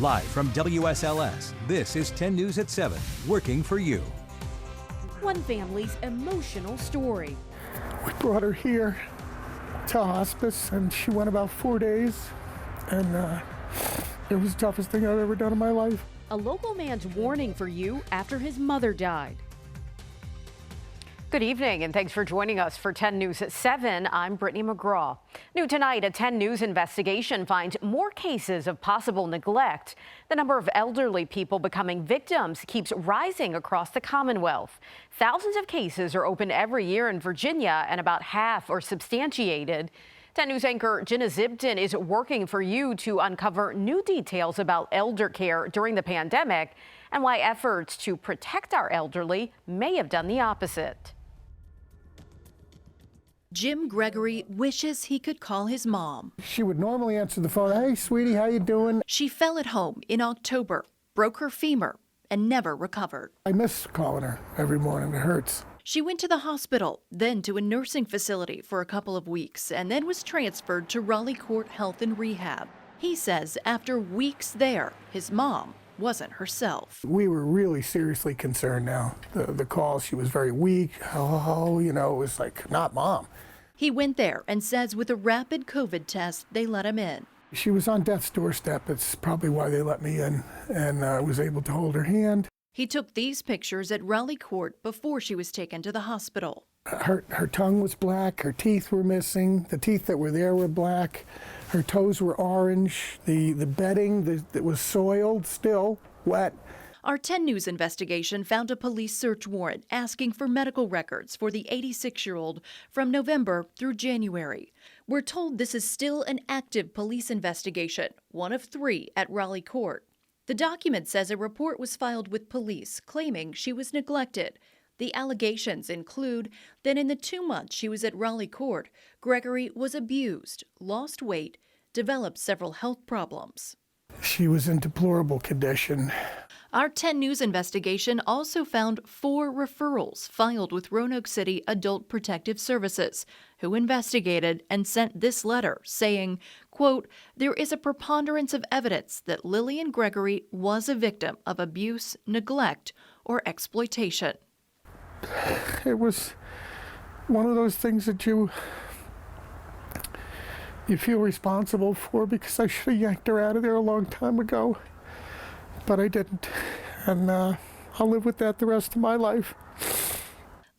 Live from WSLS, this is 10 News at 7, working for you. One family's emotional story. We brought her here to hospice, and she went about 4 days, and it was the toughest thing I've ever done in my life. A local man's warning for you after his mother died. Good evening, and thanks for joining us for 10 News at 7. I'm Brittany McGraw. New tonight, a 10 News investigation finds more cases of possible neglect. The number of elderly people becoming victims keeps rising across the Commonwealth. Thousands of cases are opened every year in Virginia, and about half are substantiated. 10 News anchor Jenna ZIBTON is working for you to uncover new details about elder care during the pandemic and why efforts to protect our elderly may have done the opposite. Jim Gregory wishes he could call his mom. She would normally answer the phone. Hey, sweetie, how you doing? She fell at home in October, broke her femur, and never recovered. I miss calling her every morning. It hurts. She went to the hospital, then to a nursing facility for a couple of weeks, and then was transferred to Raleigh Court Health and Rehab. He says after weeks there, his mom wasn't herself. We were really seriously concerned now. The call, she was very weak. Oh, it was like, not mom. He went there and says with a rapid COVID test, they let him in. She was on death's doorstep. It's probably why they let me in, and I was able to hold her hand. He took these pictures at Raleigh Court before she was taken to the hospital. Her tongue was black, her teeth were missing, the teeth that were there were black, her toes were orange, the bedding that was soiled, still wet. Our 10 News investigation found a police search warrant asking for medical records for the 86-year-old from November through January. We're told this is still an active police investigation, one of 3 at Raleigh Court. The document says a report was filed with police claiming she was neglected. The allegations include that in the 2 months she was at Raleigh Court, Gregory was abused, lost weight, developed several health problems. She was in deplorable condition. Our 10 News investigation also found 4 referrals filed with Roanoke City Adult Protective Services, who investigated and sent this letter saying, quote, there is a preponderance of evidence that Lillian Gregory was a victim of abuse, neglect, or exploitation. It was one of those things that you feel responsible for, because I should have yanked her out of there a long time ago. But I didn't, and I'll live with that the rest of my life.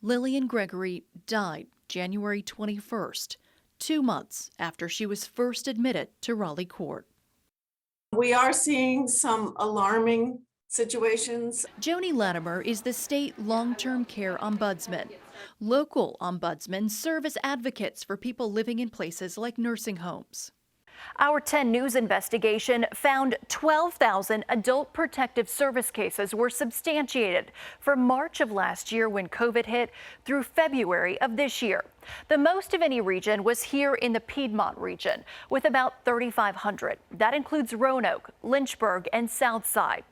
Lillian Gregory died January 21st, 2 months after she was first admitted to Raleigh Court. We are seeing some alarming situations. Joni Latimer is the state long-term care ombudsman. Local ombudsmen serve as advocates for people living in places like nursing homes. Our 10 News investigation found 12,000 adult protective service cases were substantiated from March of last year when COVID hit through February of this year. The most of any region was here in the Piedmont region with about 3,500. That includes Roanoke, Lynchburg, and Southside.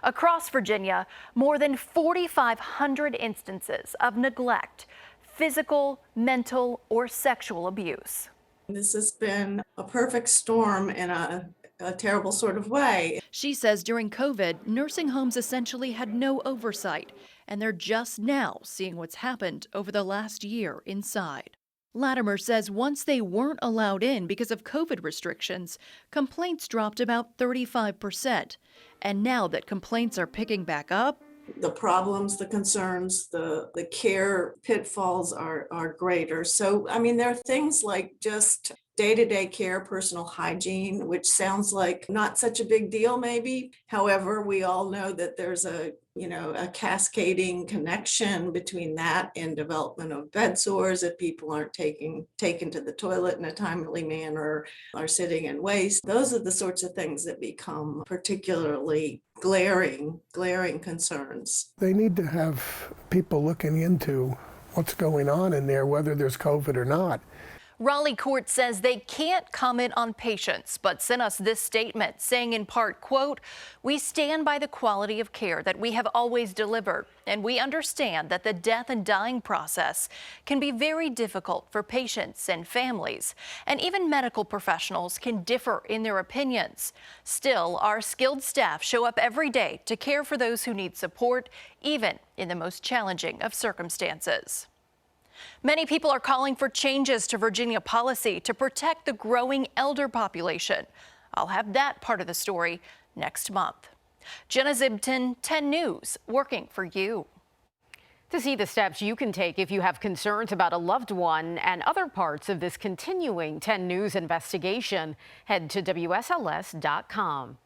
Across Virginia, more than 4,500 instances of neglect, physical, mental, or sexual abuse. This has been a perfect storm in a terrible sort of way. She says during COVID, nursing homes essentially had no oversight, and they're just now seeing what's happened over the last year inside. Latimer says once they weren't allowed in because of COVID restrictions, complaints dropped about 35%. And now that complaints are picking back up, The problems, the concerns, the care pitfalls are greater. So, I mean, there are things like just day-to-day care, personal hygiene, which sounds like not such a big deal maybe. However, we all know that there's a cascading connection between that and development of bed sores if people aren't taken to the toilet in a timely manner, are sitting in waste. Those are the sorts of things that become particularly glaring concerns. They need to have people looking into what's going on in there, whether there's COVID or not. Raleigh court says they can't comment on patients, but sent us this statement saying in part, quote, "We stand by the quality of care that we have always delivered, and we understand that the death and dying process can be very difficult for patients and families, and even medical professionals can differ in their opinions. Still, our skilled staff show up every day to care for those who need support, even in the most challenging of circumstances." Many people are calling for changes to Virginia policy to protect the growing elder population. I'll have that part of the story next month. Jenna ZIBTON, 10 News, working for you. To see the steps you can take if you have concerns about a loved one and other parts of this continuing 10 News investigation, head to WSLS.com.